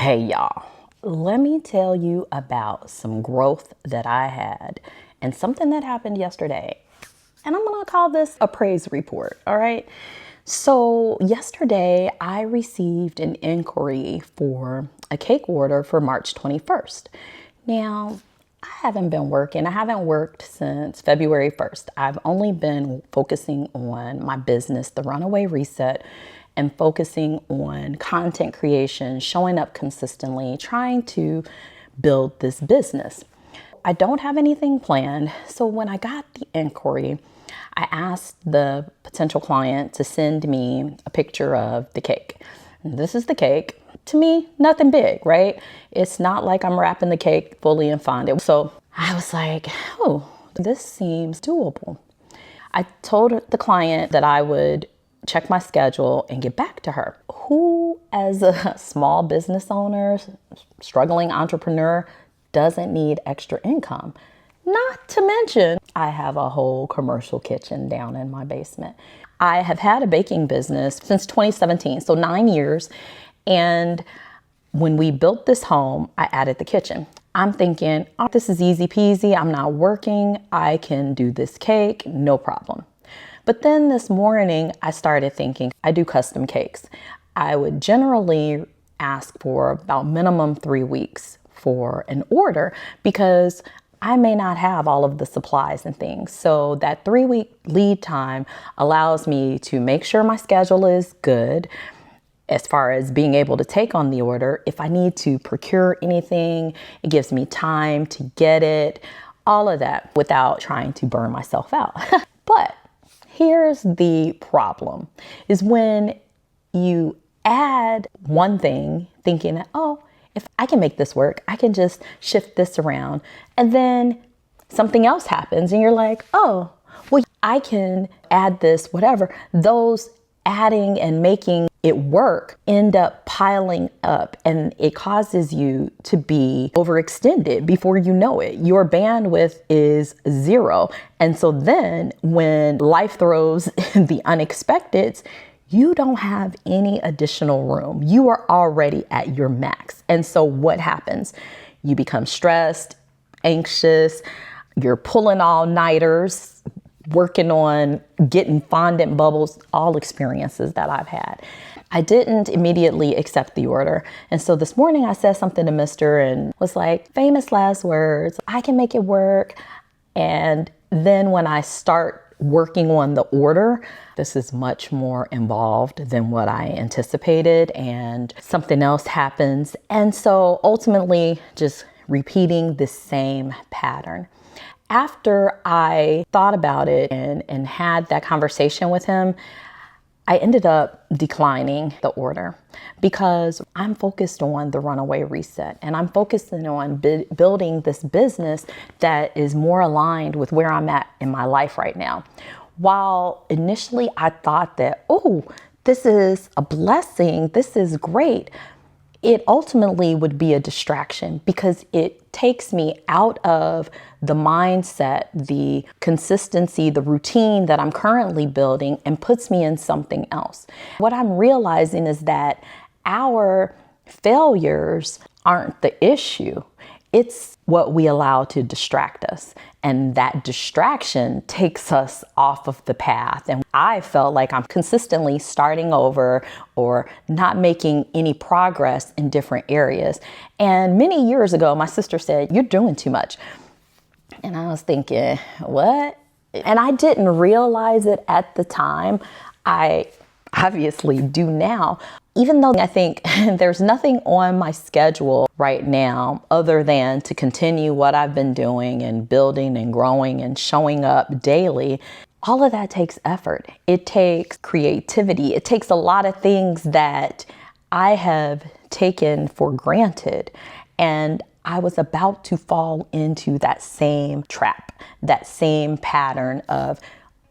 Hey y'all, let me tell you about some growth that I had and something that happened yesterday. And I'm gonna call this a praise report, all right? So yesterday I received an inquiry for a cake order for March 21st. Now, I haven't been working. I haven't worked since February 1st. I've only been focusing on my business, the Runaway Reset, and focusing on content creation, showing up consistently, trying to build this business. I don't have anything planned. So when I got the inquiry, I asked the potential client to send me a picture of the cake. And this is the cake. To me, nothing big, right? It's not like I'm wrapping the cake fully in fondant. So I was like, oh, this seems doable. I told the client that I would check my schedule and get back to her. Who, as a small business owner, struggling entrepreneur, doesn't need extra income? Not to mention, I have a whole commercial kitchen down in my basement. I have had a baking business since 2017, so 9 years. And when we built this home, I added the kitchen. I'm thinking, oh, this is easy peasy. I'm not working. I can do this cake, no problem. But then this morning, I started thinking, I do custom cakes. I would generally ask for about minimum 3 weeks for an order because I may not have all of the supplies and things. So that 3-week lead time allows me to make sure my schedule is good as far as being able to take on the order. If I need to procure anything, it gives me time to get it, all of that without trying to burn myself out. But here's the problem, is when you add one thing thinking that, oh, if I can make this work, I can just shift this around. And then something else happens and you're like, oh, well, I can add this, whatever. Those adding and making it work end up piling up, and it causes you to be overextended before you know it. Your bandwidth is zero. And so then when life throws the unexpected, you don't have any additional room. You are already at your max. And so what happens? You become stressed, anxious, you're pulling all-nighters, working on getting fondant bubbles, all experiences that I've had. I didn't immediately accept the order. And so this morning I said something to Mr. and was like, famous last words, I can make it work. And then when I start working on the order, this is much more involved than what I anticipated, and something else happens. And so ultimately just repeating the same pattern. After I thought about it and had that conversation with him, I ended up declining the order because I'm focused on the Runaway Reset, and I'm focusing on building this business that is more aligned with where I'm at in my life right now. While initially I thought that, oh, this is a blessing, this is great, it ultimately would be a distraction because it takes me out of the mindset, the consistency, the routine that I'm currently building, and puts me in something else. What I'm realizing is that our failures aren't the issue. It's what we allow to distract us. And that distraction takes us off of the path. And I felt like I'm consistently starting over or not making any progress in different areas. And many years ago, my sister said, "You're doing too much." And I was thinking, what? And I didn't realize it at the time. I obviously do now. Even though I think there's nothing on my schedule right now other than to continue what I've been doing and building and growing and showing up daily, all of that takes effort. It takes creativity. It takes a lot of things that I have taken for granted. And I was about to fall into that same trap, that same pattern of,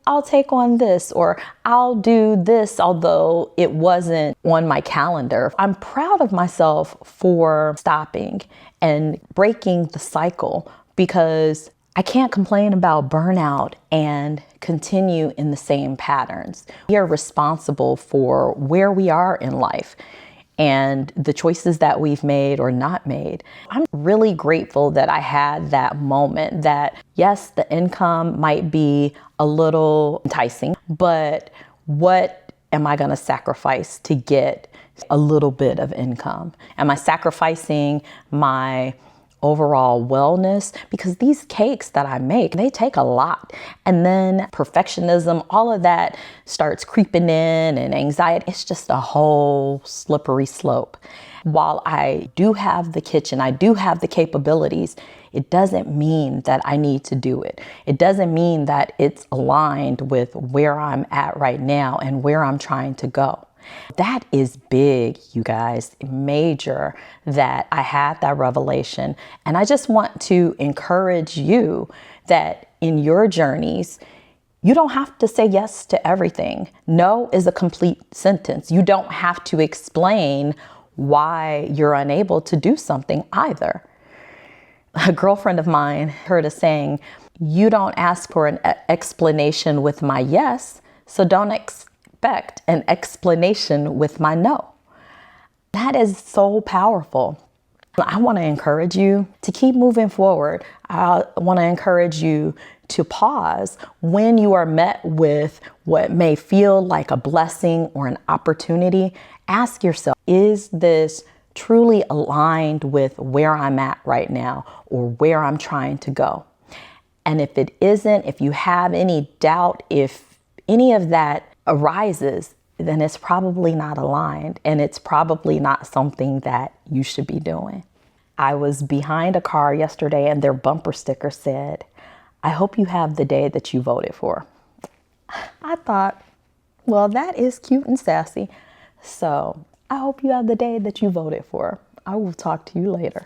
I'll take on this or I'll do this, although it wasn't on my calendar. I'm proud of myself for stopping and breaking the cycle because I can't complain about burnout and continue in the same patterns. We are responsible for where we are in life. and the choices that we've made or not made. I'm really grateful that I had that moment that, yes, the income might be a little enticing, but what am I going to sacrifice to get a little bit of income? Am I sacrificing my overall wellness? Because these cakes that I make, they take a lot. And then perfectionism, all of that starts creeping in, and anxiety. It's just a whole slippery slope. While I do have the kitchen, I do have the capabilities, it doesn't mean that I need to do it. It doesn't mean that it's aligned with where I'm at right now and where I'm trying to go. That is big, you guys, major, that I had that revelation. And I just want to encourage you that in your journeys, you don't have to say yes to everything. No is a complete sentence. You don't have to explain why you're unable to do something either. A girlfriend of mine heard a saying, you don't ask for an explanation with my yes, so don't expect an explanation with my no. That is so powerful. I want to encourage you to keep moving forward. I want to encourage you to pause when you are met with what may feel like a blessing or an opportunity. Ask yourself, is this truly aligned with where I'm at right now or where I'm trying to go? And if it isn't, if you have any doubt, if any of that arises, then it's probably not aligned, and it's probably not something that you should be doing. I was behind a car yesterday and their bumper sticker said, I hope you have the day that you voted for. I thought, well, that is cute and sassy. So I hope you have the day that you voted for. I will talk to you later.